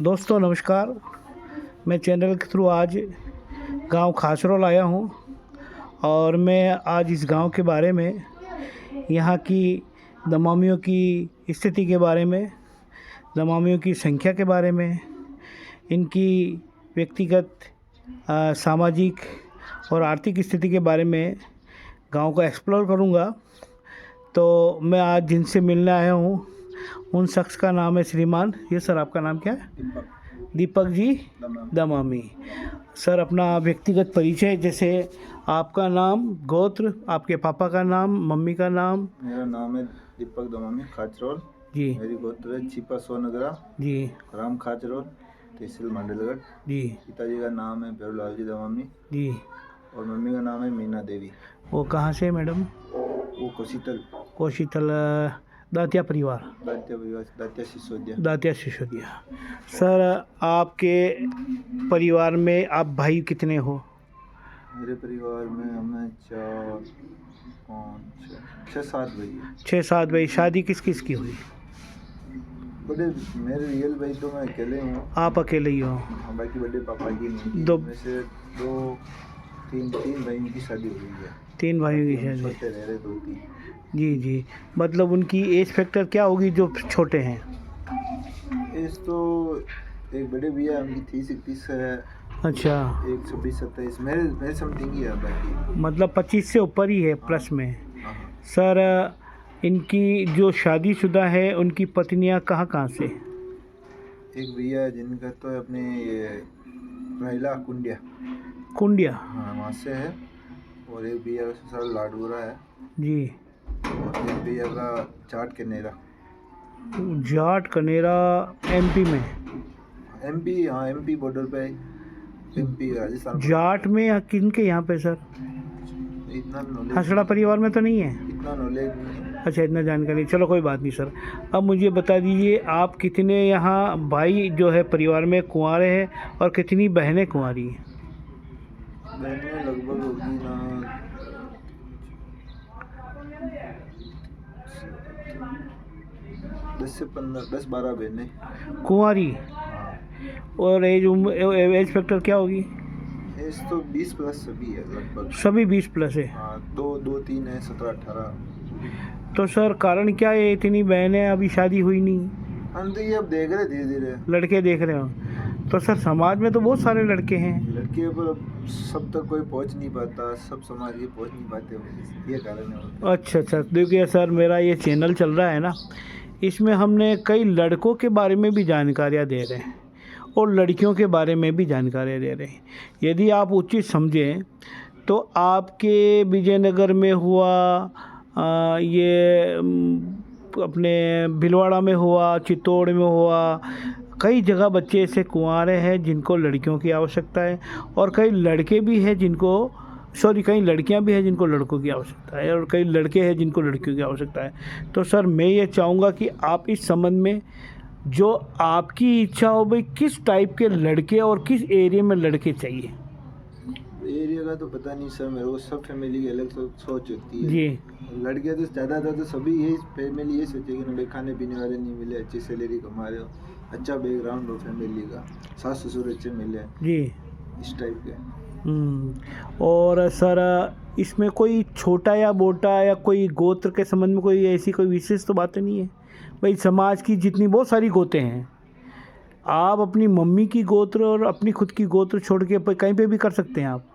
दोस्तों नमस्कार। मैं चैनल के थ्रू आज गांव खासरोल आया हूं और मैं आज इस गांव के बारे में, यहां की दमामियों की स्थिति के बारे में, दमामियों की संख्या के बारे में, इनकी व्यक्तिगत सामाजिक और आर्थिक स्थिति के बारे में गांव को एक्सप्लोर करूंगा। तो मैं आज जिनसे मिलने आया हूं उन शख्स का नाम है श्रीमान, ये सर आपका नाम क्या है? दीपक जी दमामी। सर अपना व्यक्तिगत परिचय, जैसे आपका नाम, गोत्र, आपके पापा का नाम, मम्मी का नाम। मेरा नाम है दीपक दमामी, खाचरोल जी। मेरी गोत्र है छिपा सोनगरा जी। ग्राम खाचरोल, तहसील मंडलगढ़। जी। पिताजी का नाम है बेवलाल जी दमामी जी। और मम्मी का नाम है मीना देवी। वो कहाँ से मैडम? वो कोशीतल दातिया परिवार, दात्या सिसोदिया। दातिया सिसोदिया। सर आपके परिवार में आप भाई कितने हो? मेरे परिवार में हमें 4 5 6 7 भाई हैं। 6-7 भाई। शादी किस किस की हुई? बड़े मेरे रियल भाई तो मैं अकेले हूँ। आप अकेले ही हो? बाकी बड़े पापा की नहीं। दो में से 3 भाइयों की शादी हुई है। 3 भाइयों की शादी। छोटे रह रहे 2-3। जी जी। मतलब उनकी एज फैक्टर क्या होगी जो छोटे हैं? एज तो एक बड़े भैया उनकी 30-31 है। अच्छा। एक 26-27 मेरे समथिंग ही है बाकी। मतलब 25 से ऊपर ही है प्लस में। हाँ। सर इनकी जो शादीशुदा है उनकी पत्नियां कहाँ कहाँ से? एक भैया है जिनका तो अपने ये महिला कुंडिया। हाँ वहाँ से है। और एक भैया का ससुराल लाडूरा है। जी। और एक भैया का जाट कनेरा एमपी में? एमपी बॉर्डर पे। एमपी राजस्थान। जाट में या किनके यहाँ पे सर? इतना नॉलेज, हसड़ा परिवार में तो नहीं है? इतना नॉलेज नहीं है। अच्छा, इतना जानकारी। चलो कोई बात नहीं सर। अब मुझे बता दीजिए आप कितने यहाँ भाई जो है परिवार में कुंवारे हैं और कितनी बहनें कुंवारी हैं? बहनें लगभग होगी ना 10-12 बहनें कुंवारी। हाँ। और एज फैक्टर क्या होगी? एज तो 20 प्लस सभी है लगभग। सभी 20 प्लस है? हाँ 2-3 है 17-18। तो सर कारण क्या है इतनी बहनें अभी शादी हुई नहीं? हम तो ये अब देख रहे धीरे धीरे लड़के देख रहे हो? तो सर समाज में तो बहुत सारे लड़के हैं। लड़के पर सब तक कोई पहुंच नहीं पाता, सब समाज ये पहुंच नहीं पाते, ये कारण है। अच्छा। देखिए सर, मेरा ये चैनल चल रहा है ना, इसमें हमने कई लड़कों के बारे में भी जानकारियाँ दे रहे हैं और लड़कियों के बारे में भी जानकारियाँ दे रहे हैं। यदि आप उचित समझें तो आपके विजयनगर में हुआ, ये अपने भीलवाड़ा में हुआ, चित्तौड़ में हुआ, कई जगह बच्चे ऐसे कुंवारे हैं जिनको लड़कियों की आवश्यकता है और कई लड़के भी हैं कई लड़कियां भी हैं जिनको लड़कों की आवश्यकता है और कई लड़के हैं जिनको लड़कियों की आवश्यकता है। तो सर मैं ये चाहूँगा कि आप इस संबंध में जो आपकी इच्छा हो, भाई किस टाइप के लड़के और किस एरिया में लड़के चाहिए? एरिया का तो पता नहीं सर, मेरे को सब फैमिली की अलग सोच होती है जी। लड़कियां तो ज़्यादातर तो सभी यही फैमिली ये सोचेगी ना भाई खाने पीने वाले नहीं मिले, अच्छी सैलरी कमा रहे हो, अच्छा बैकग्राउंड हो फैमिली का, सास ससुर अच्छे मिले जी, इस टाइप के। और सर इसमें कोई छोटा या मोटा या कोई गोत्र के संबंध में कोई ऐसी कोई विशेष तो बातें नहीं है? भाई समाज की जितनी बहुत सारी गोतें हैं, आप अपनी मम्मी की गोत्र और अपनी खुद की गोत्र छोड़ के कहीं पे भी कर सकते हैं आप।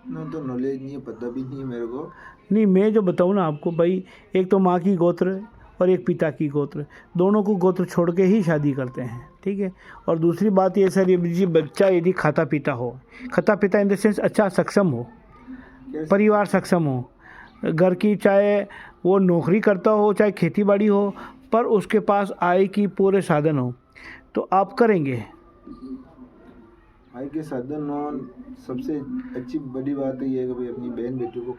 इतना तो नॉलेज नहीं है, पता भी नहीं है मेरे को। नहीं, मैं जो बताऊँ ना आपको, भाई एक तो माँ की गोत्र और एक पिता की गोत्र, दोनों को गोत्र छोड़ के ही शादी करते हैं, ठीक है। और दूसरी बात ये सर, ये बच्चा यदि खाता पीता इन द सेंस अच्छा सक्षम हो, परिवार सक्षम हो, घर की चाहे वो नौकरी करता हो चाहे खेती बाड़ी हो, पर उसके पास आय की पूरे साधन हो, तो आप करेंगे? आय के साधन हो, सबसे अच्छी बड़ी बात ये है कि भाई अपनी बहन बेटी को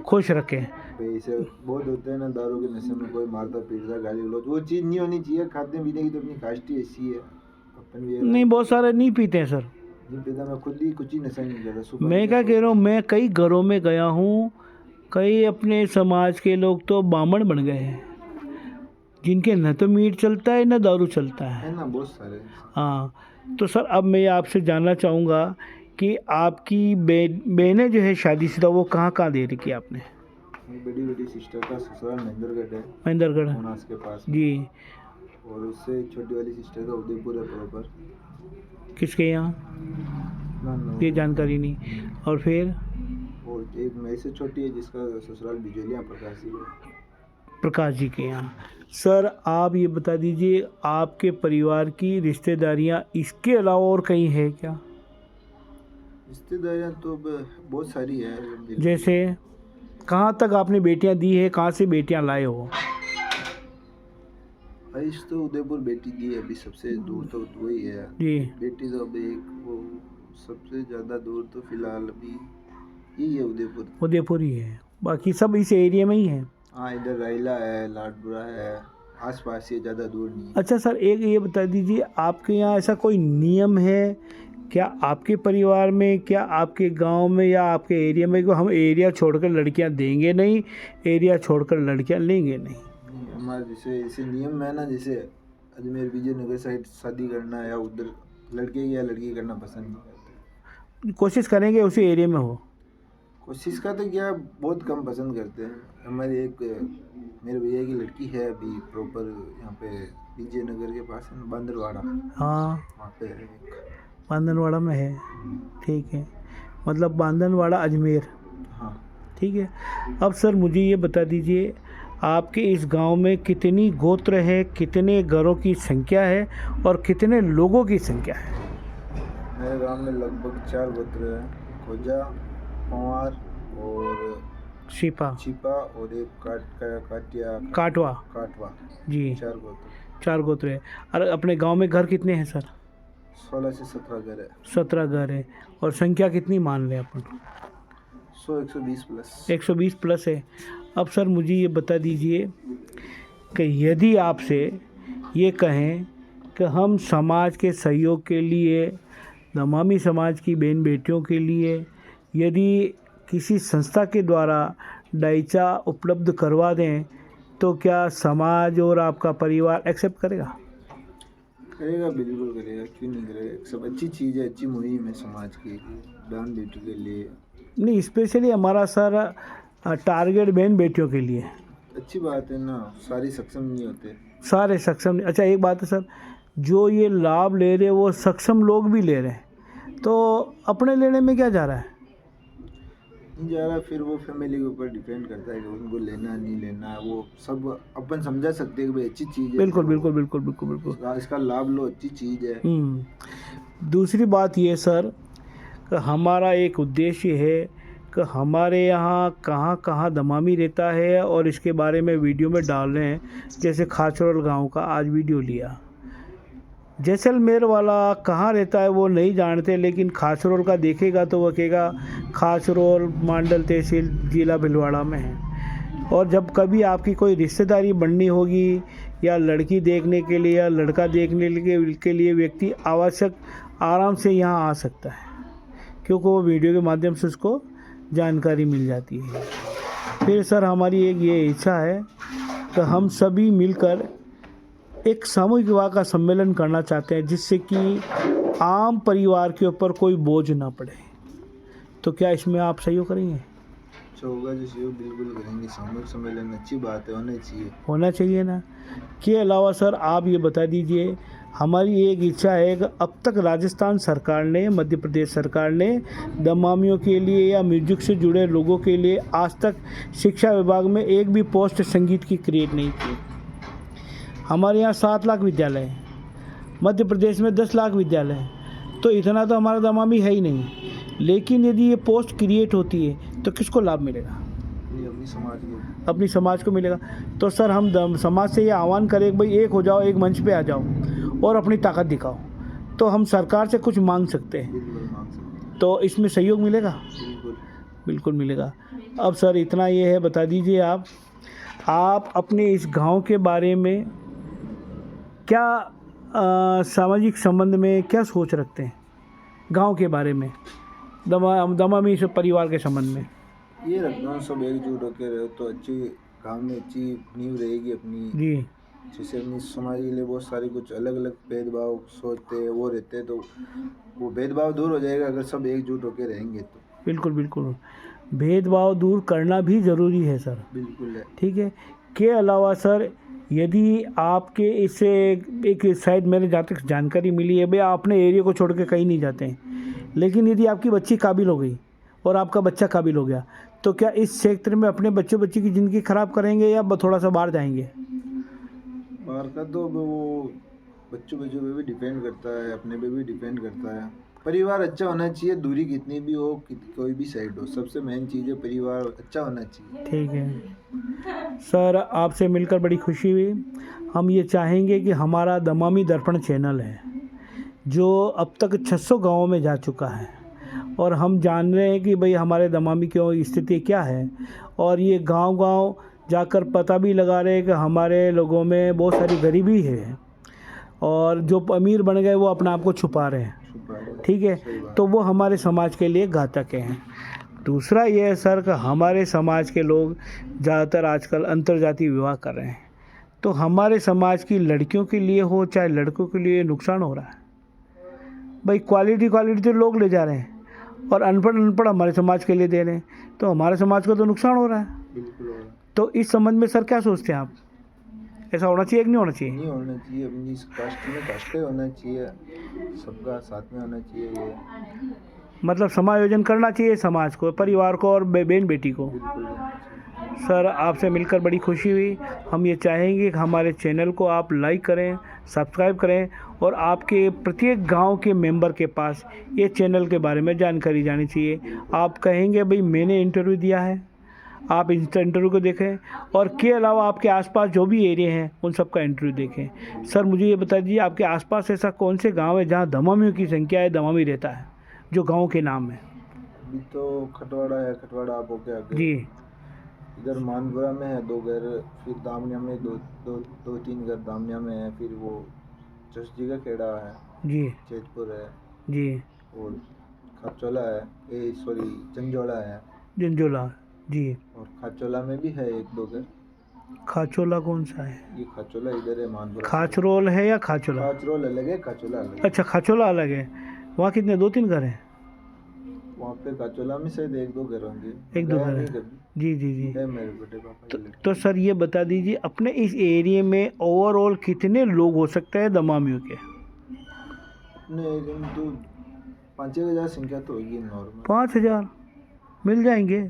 खुश रखें। भाई इसे बहुत होते हैं ना, दारू के नशे में कोई मारता पीटता गाली गलौज, वो चीज़ नहीं होनी चाहिए। खाते पीने की तो अपनी कास्ट ही ऐसी है, अपन भी नहीं, बहुत सारे नहीं पीते हैं सर। नहीं पीता, मैं खुद ही कुछ ही नशा नहीं करता। मैं क्या कह रहा हूँ, मैं कई घरों में गया हूँ, कई अपने समाज के लोग तो बामण बन गए हैं, जिनके न तो मीट चलता है न दारू चलता है ना, बहुत सारे। हाँ। तो सर अब मैं आपसे जानना चाहूँगा कि आपकी बहनें जो है शादीशुदा वो कहाँ दे रखी है आपने? बड़ी बड़ी सिस्टर का ससुराल महेंद्रगढ़ है, महेंद्रगढ़ मनास के पास में। जी। और उससे छोटी वाली सिस्टर का उदयपुर है प्रॉपर। किसके यहाँ? ना ये जानकारी नहीं। और फिर और एक मेरे से छोटी है जिसका ससुराल बिजलियाँ प्रकाशी है। प्रकाश जी के यहाँ। सर आप ये बता दीजिए आपके परिवार की रिश्तेदारियाँ इसके अलावा और कहीं है क्या? रिश्तेदारियाँ तो अब बहुत सारी है। जैसे कहाँ तक आपने बेटियाँ दी है, कहाँ से बेटियाँ लाए हो? आयुष तो उदयपुर बेटी दी है, अभी सबसे दूर तो वही है जी। बेटी तो अब एक वो सबसे ज़्यादा दूर तो फिलहाल अभी यही है, उदयपुर। उदयपुर ही है, बाकी सब इस एरिया में ही है। हाँ, इधर रायला है, लाडपुरा है, आसपास ही, ज़्यादा दूर नहीं है। अच्छा सर एक ये बता दीजिए आपके यहाँ ऐसा कोई नियम है क्या आपके परिवार में, क्या आपके गांव में या आपके एरिया में, कि हम एरिया छोड़कर लड़कियां देंगे नहीं, एरिया छोड़कर लड़कियां लेंगे नहीं? हमारे जैसे नियम है ना, जैसे अजमेर विजयनगर साइड शादी करना या उधर लड़के या लड़की करना पसंद नहीं करते। कोशिश करेंगे उसी एरिया में हो। कोशिश का तो क्या, बहुत कम पसंद करते हैं। हमारे एक मेरे भैया की लड़की है अभी प्रॉपर यहाँ पे विजयनगर के पास है, बांदरवाड़ा। हाँ वहाँ पे है एक। बांदनवाड़ा में है, ठीक है। मतलब बांदनवाड़ा अजमेर, हाँ। ठीक है। अब सर मुझे ये बता दीजिए आपके इस गांव में कितनी गोत्र है, कितने घरों की संख्या है और कितने लोगों की संख्या है? मेरे गांव में लगभग 4 गोत्र हैं, खोजा, पंवार और छिपा और एक काटवा जी। 4 गोत्र। 4 गोत्र है। और अपने गांव में घर कितने हैं सर? 16 से 17 घर है। 17 घर है। और संख्या कितनी मान लें अपन? 120 प्लस। 120 प्लस है। अब सर मुझे ये बता दीजिए कि यदि आपसे ये कहें कि हम समाज के सहयोग के लिए, दमामी समाज की बहन बेटियों के लिए यदि किसी संस्था के द्वारा ढांचा उपलब्ध करवा दें तो क्या समाज और आपका परिवार एक्सेप्ट करेगा? करेगा, बिल्कुल करेगा, क्यों नहीं करेगा। सब अच्छी चीज़ है, अच्छी मुहिम है समाज की, बहन बेटी के लिए। नहीं, स्पेशली हमारा सर टारगेट बहन बेटियों के लिए। अच्छी बात है ना, सारी सक्षम नहीं होते। सारे सक्षम। अच्छा एक बात है सर, जो ये लाभ ले रहे हैं वो सक्षम लोग भी ले रहे हैं, तो अपने लेने में क्या जा रहा है? नहीं जा रहा, फिर वो फैमिली के ऊपर डिपेंड करता है कि उनको लेना नहीं लेना। वो सब अपन समझा सकते हैं कि भाई अच्छी चीज़ है। बिल्कुल बिल्कुल बिल्कुल बिल्कुल बिल्कुल इसका लाभ लो, अच्छी चीज़ है। दूसरी बात ये सर कि हमारा एक उद्देश्य है कि हमारे यहाँ कहाँ कहाँ दमामी रहता है और इसके बारे में वीडियो में डाल रहे हैं। जैसे खाचरोल गांव का आज वीडियो लिया, जैसलमेर वाला कहाँ रहता है वो नहीं जानते, लेकिन खाचरोल का देखेगा तो वो कहेगा खाचरोल मांडल तहसील जिला भिलवाड़ा में है। और जब कभी आपकी कोई रिश्तेदारी बननी होगी या लड़की देखने के लिए या लड़का देखने के लिए व्यक्ति आवश्यक आराम से यहाँ आ सकता है, क्योंकि वो वीडियो के माध्यम से उसको जानकारी मिल जाती है। फिर सर हमारी एक ये इच्छा है कि हम सभी मिलकर एक सामूहिक विवाह का सम्मेलन करना चाहते हैं जिससे कि आम परिवार के ऊपर कोई बोझ ना पड़े। तो क्या इसमें आप सहयोग करेंगे? अच्छा होगा जो सहयोग बिल्कुल करेंगे। सामूहिक सम्मेलन अच्छी बात है, होना चाहिए ना। के अलावा सर आप ये बता दीजिए, हमारी एक इच्छा है कि अब तक राजस्थान सरकार ने, मध्य प्रदेश सरकार ने दमामियों के लिए या म्यूजिक से जुड़े लोगों के लिए आज तक शिक्षा विभाग में एक भी पोस्ट संगीत की क्रिएट नहीं की। हमारे यहाँ 7 लाख विद्यालय हैं, मध्य प्रदेश में 10 लाख विद्यालय हैं, तो इतना तो हमारा दमामी है ही नहीं। लेकिन यदि ये पोस्ट क्रिएट होती है तो किसको लाभ मिलेगा? अपनी समाज को मिलेगा। तो सर हम समाज से ये आह्वान करें कि भाई एक हो जाओ, एक मंच पे आ जाओ और अपनी ताकत दिखाओ, तो हम सरकार से कुछ मांग सकते हैं। तो इसमें सहयोग मिलेगा? बिल्कुल मिलेगा। अब सर इतना ये है, बता दीजिए आप अपने इस गांव के बारे में क्या सामाजिक संबंध में क्या सोच रखते हैं? गांव के बारे में, दमामी परिवार के संबंध में? ये रखता हूँ सब एकजुट होकर रहे तो अच्छी गाँव में अच्छी नींव रहेगी अपनी जी। जैसे अपनी समाज के लिए बहुत सारी कुछ अलग अलग भेदभाव सोचते हैं वो रहते हैं, तो वो भेदभाव दूर हो जाएगा अगर सब एकजुट होकर रहेंगे तो। बिल्कुल बिल्कुल, भेदभाव दूर करना भी ज़रूरी है सर। बिल्कुल है। ठीक है। के अलावा सर, यदि आपके इससे एक शायद मेरे जहाँ तक जानकारी मिली है, भाई आप अपने एरिया को छोड़ के कहीं नहीं जाते हैं, लेकिन यदि आपकी बच्ची काबिल हो गई और आपका बच्चा काबिल हो गया, तो क्या इस क्षेत्र में अपने बच्ची की ज़िंदगी ख़राब करेंगे या थोड़ा सा बाहर जाएंगे? बाहर का तो वो बच्चों पे भी डिपेंड करता है, अपने पे भी डिपेंड करता है। परिवार अच्छा होना चाहिए, दूरी कितनी भी हो, कोई भी साइड हो, सबसे मेन चीज़ है परिवार अच्छा होना चाहिए। ठीक है सर, आपसे मिलकर बड़ी खुशी हुई। हम ये चाहेंगे कि हमारा दमामी दर्पण चैनल है जो अब तक 600 गाँवों में जा चुका है, और हम जान रहे हैं कि भाई हमारे दमामी की स्थिति क्या है, और ये गांव-गांव जाकर पता भी लगा रहे हैं कि हमारे लोगों में बहुत सारी गरीबी है, और जो अमीर बन गए वो अपना आप को छुपा रहे हैं। ठीक है, तो वो हमारे समाज के लिए घातक हैं। दूसरा ये है सर कि हमारे समाज के लोग ज़्यादातर आजकल अंतर्जातीय विवाह कर रहे हैं, तो हमारे समाज की लड़कियों के लिए हो चाहे लड़कों के लिए नुकसान हो रहा है। भाई क्वालिटी तो लोग ले जा रहे हैं और अनपढ़ हमारे समाज के लिए दे रहे हैं, तो हमारे समाज को तो नुकसान हो रहा है। बिल्कुल। तो इस संबंध में सर क्या सोचते हैं आप? ऐसा होना चाहिए कि नहीं होना चाहिए? नहीं होना चाहिए, अपनी कास्ट में कास्ट होना चाहिए, सबका साथ में होना चाहिए। ये मतलब समायोजन करना चाहिए समाज को, परिवार को और बहन बेटी को। सर आपसे मिलकर बड़ी खुशी हुई। हम ये चाहेंगे कि हमारे चैनल को आप लाइक करें, सब्सक्राइब करें, और आपके प्रत्येक गांव के मेंबर के पास ये चैनल के बारे में जानकारी जानी चाहिए। आप कहेंगे भाई मैंने इंटरव्यू दिया है, आप इस इंटरव्यू को देखें, और के अलावा आपके आसपास जो भी एरिया हैं उन सब का इंटरव्यू देखें। सर मुझे ये बता दीजिए, आपके आसपास ऐसा कौन से गांव है जहां दमामियों की संख्या है, दमामी रहता है, जो गांव के नाम है? अभी तो खटवाड़ा है, खटवाड़ा आप होके आगे जी। इधर मानपुरा में है 2 घर, फिर दामनिया में दो तीन घर दामनिया में है, फिर वो चौसजी का खेड़ा है जी। चैतपुर है जी। और खाचोला है, जंजोला है। जंजोला। जी। और खाचोला में भी है 1-2 घर। खाचोला कौन सा है? ये खाचोला इधर है मानपुरा। खाचरोल है या खाचोला? खाचरोल अलग है, खाचोला अलग है। अच्छा, खाचोला अलग है। वहाँ कितने, 2-3 घर हैं? वहाँ पे खाचोला में शायद 1-2 घर होंगे। 1-2 घर है। जी जी जी। है मेरे बड़े पापा के। तो सर ये बता दीजिए, अपने इस एरिया में ओवरऑल कितने लोग हो सकते हैं दमामियों के? अपने एरिया में तो 5-6 हज़ार संख्या तो होगी नॉर्मल। 5,000 मिल जाएंगे?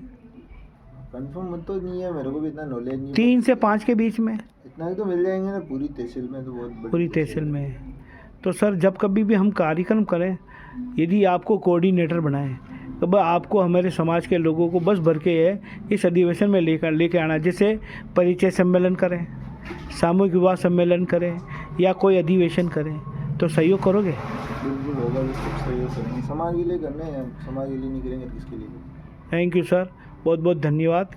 कंफर्म मत तो नहीं है, मेरे को भी इतना नॉलेज नहीं। 3 से 5 के बीच में इतना ही तो मिल जाएंगे ना, पूरी तहसील में तो बहुत बड़ी पूरी तहसील में। तो सर जब कभी भी हम कार्यक्रम करें, यदि आपको कोऑर्डिनेटर बनाएं, तो आपको हमारे समाज के लोगों को बस भर के इस अधिवेशन में लेके आना, जैसे परिचय सम्मेलन करें, सामूहिक विवाह सम्मेलन करें, या कोई अधिवेशन करें, तो सहयोग करोगे? बिल्कुल होगा, सब सहयोग करेंगे, समाज के लिए करने हैं, समाज के लिए नहीं करेंगे तो किसके लिए? थैंक यू सर, बहुत बहुत धन्यवाद।